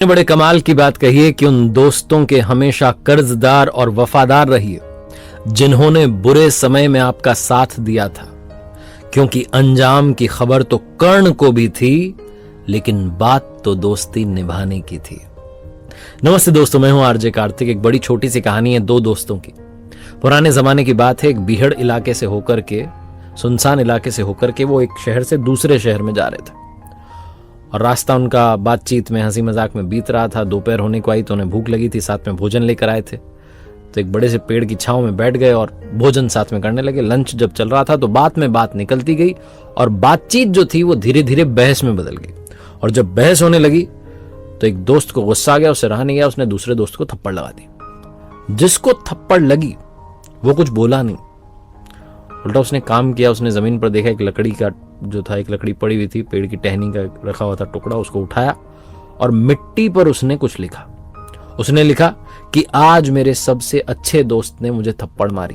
बड़े कमाल की बात कही है कि उन दोस्तों के हमेशा कर्जदार और वफादार रहिए जिन्होंने बुरे समय में आपका साथ दिया था, क्योंकि अंजाम की खबर तो कर्ण को भी थी, लेकिन बात तो दोस्ती निभाने की थी। नमस्ते दोस्तों, मैं हूं आरजे कार्तिक। एक बड़ी छोटी सी कहानी है दो दोस्तों की। पुराने जमाने की बात है। एक बीहड़ इलाके से होकर के, सुनसान इलाके से होकर के वो एक शहर से दूसरे शहर में जा रहे थे और रास्ता उनका बातचीत में, हंसी मजाक में बीत रहा था। दोपहर होने को आई तो उन्हें भूख लगी थी, साथ में भोजन लेकर आए थे, तो एक बड़े से पेड़ की छांव में बैठ गए और भोजन साथ में करने लगे। लंच जब चल रहा था तो बात में बात निकलती गई और बातचीत जो थी वो धीरे धीरे बहस में बदल गई। और जब बहस होने लगी तो एक दोस्त को गुस्सा आ गया, उससे रहा नहीं गया, उसने दूसरे दोस्त को थप्पड़ लगा दी। जिसको थप्पड़ लगी वो कुछ बोला नहीं, उल्टा उसने काम किया। उसने जमीन पर देखा, एक लकड़ी का जो था, एक लकड़ी पड़ी हुई थी, पेड़ की टहनी का रखा हुआ था टुकड़ा, उसको उठाया और मिट्टी पर उसने कुछ लिखा। उसने लिखा कि आज मेरे सबसे अच्छे दोस्त ने मुझे थप्पड़ मारी,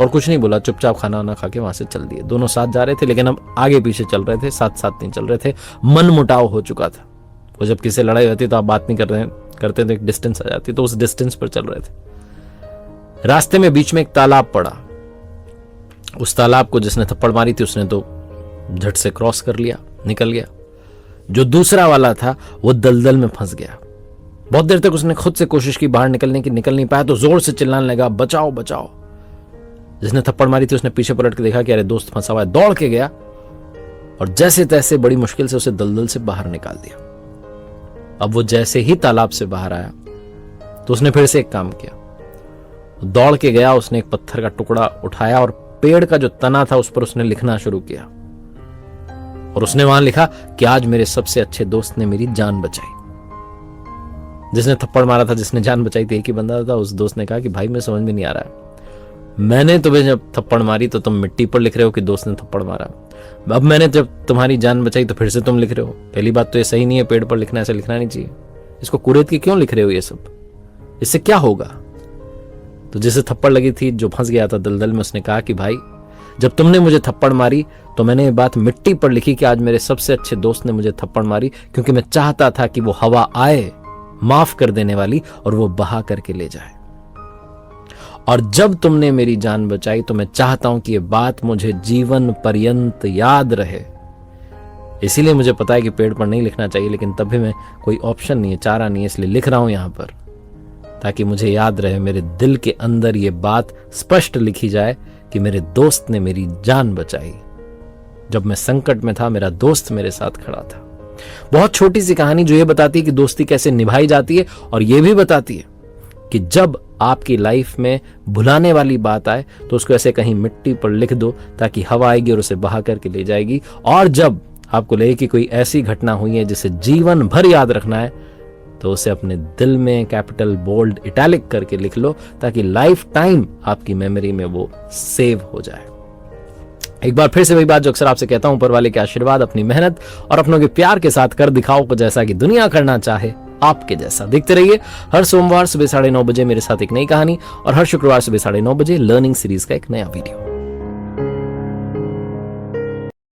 और कुछ नहीं बोला। चुपचाप खाना वाना खा के वहां से चल दिए। दोनों साथ जा रहे थे, लेकिन अब आगे पीछे चल रहे थे, साथ साथ नहीं चल रहे थे। मन मुटाव हो चुका था। वो जब किसी लड़ाई होती तो आप बात नहीं करते तो एक डिस्टेंस आ जाती, तो उस डिस्टेंस पर चल रहे थे। रास्ते में बीच में एक तालाब पड़ा। उस तालाब को जिसने थप्पड़ मारी थी उसने तो झट से क्रॉस कर लिया, निकल गया। जो दूसरा वाला था वो दलदल में फंस गया। बहुत देर तक उसने खुद से कोशिश की बाहर निकलने की, निकल नहीं पाया, तो जोर से चिल्लाने लगा, बचाओ बचाओ। जिसने थप्पड़ मारी थी उसने पीछे पलट के देखा कि अरे दोस्त फंसा हुआ है। दौड़ के गया और जैसे तैसे बड़ी मुश्किल से उसे दलदल से बाहर निकाल दिया। अब वो जैसे ही तालाब से बाहर आया तो उसने फिर से एक काम किया। दौड़ के गया, उसने एक पत्थर का टुकड़ा उठाया और पेड़ का जो तना था उस पर उसने लिखना शुरू किया। और उसने वहां लिखा कि आज मेरे सबसे अच्छे दोस्त ने मेरी जान बचाई। जिसने थप्पड़ मारा था, जिसने जान बचाई थी, एक ही बंदा था। उस दोस्त ने कहा कि भाई मैं समझ में नहीं आ रहा है, मैंने तुम्हें जब थप्पड़ मारी तो तुम मिट्टी पर लिख रहे हो कि दोस्त ने थप्पड़ मारा। अब मैंने जब तुम्हारी जान बचाई तो फिर से तुम लिख रहे हो। पहली बात तो ये सही नहीं है, पेड़ पर लिखना, ऐसे लिखना नहीं चाहिए। इसको कुरेद के क्यों लिख रहे हो ये सब, इससे क्या होगा? तो जिसे थप्पड़ लगी थी, जो फंस गया था दलदल में, उसने कहा कि भाई जब तुमने मुझे थप्पड़ मारी तो मैंने ये बात मिट्टी पर लिखी कि आज मेरे सबसे अच्छे दोस्त ने मुझे थप्पड़ मारी, क्योंकि मैं चाहता था कि वो हवा आए माफ कर देने वाली और वो बहा करके ले जाए। और जब तुमने मेरी जान बचाई तो मैं चाहता हूं कि ये बात मुझे जीवन पर्यंत याद रहे। इसीलिए मुझे पता है कि पेड़ पर नहीं लिखना चाहिए, लेकिन तब भी मैं कोई ऑप्शन नहीं है, चारा नहीं है, इसलिए लिख रहा हूं यहां पर, ताकि मुझे याद रहे, मेरे दिल के अंदर ये बात स्पष्ट लिखी जाए कि मेरे दोस्त ने मेरी जान बचाई। जब मैं संकट में था मेरा दोस्त मेरे साथ खड़ा था। बहुत छोटी सी कहानी जो ये बताती है कि दोस्ती कैसे निभाई जाती है, और ये भी बताती है कि जब आपकी लाइफ में भुलाने वाली बात आए तो उसको ऐसे कहीं मिट्टी पर लिख दो, ताकि हवा आएगी और उसे बहा करके ले जाएगी। और जब आपको लगे कि कोई ऐसी घटना हुई है जिसे जीवन भर याद रखना है, तो उसे अपने दिल में कैपिटल बोल्ड इटैलिक करके लिख लो, ताकि लाइफ टाइम आपकी मेमोरी में वो सेव हो जाए। एक बार फिर से वही बात जो अक्सर आपसे कहता हूं, ऊपर वाले के आशीर्वाद, अपनी मेहनत और अपनों के प्यार के साथ कर दिखाओ को जैसा कि दुनिया करना चाहे आपके जैसा। देखते रहिए हर सोमवार सुबह 9:30 बजे मेरे साथ एक नई कहानी, और हर शुक्रवार सुबह 9:30 बजे लर्निंग सीरीज का एक नया वीडियो।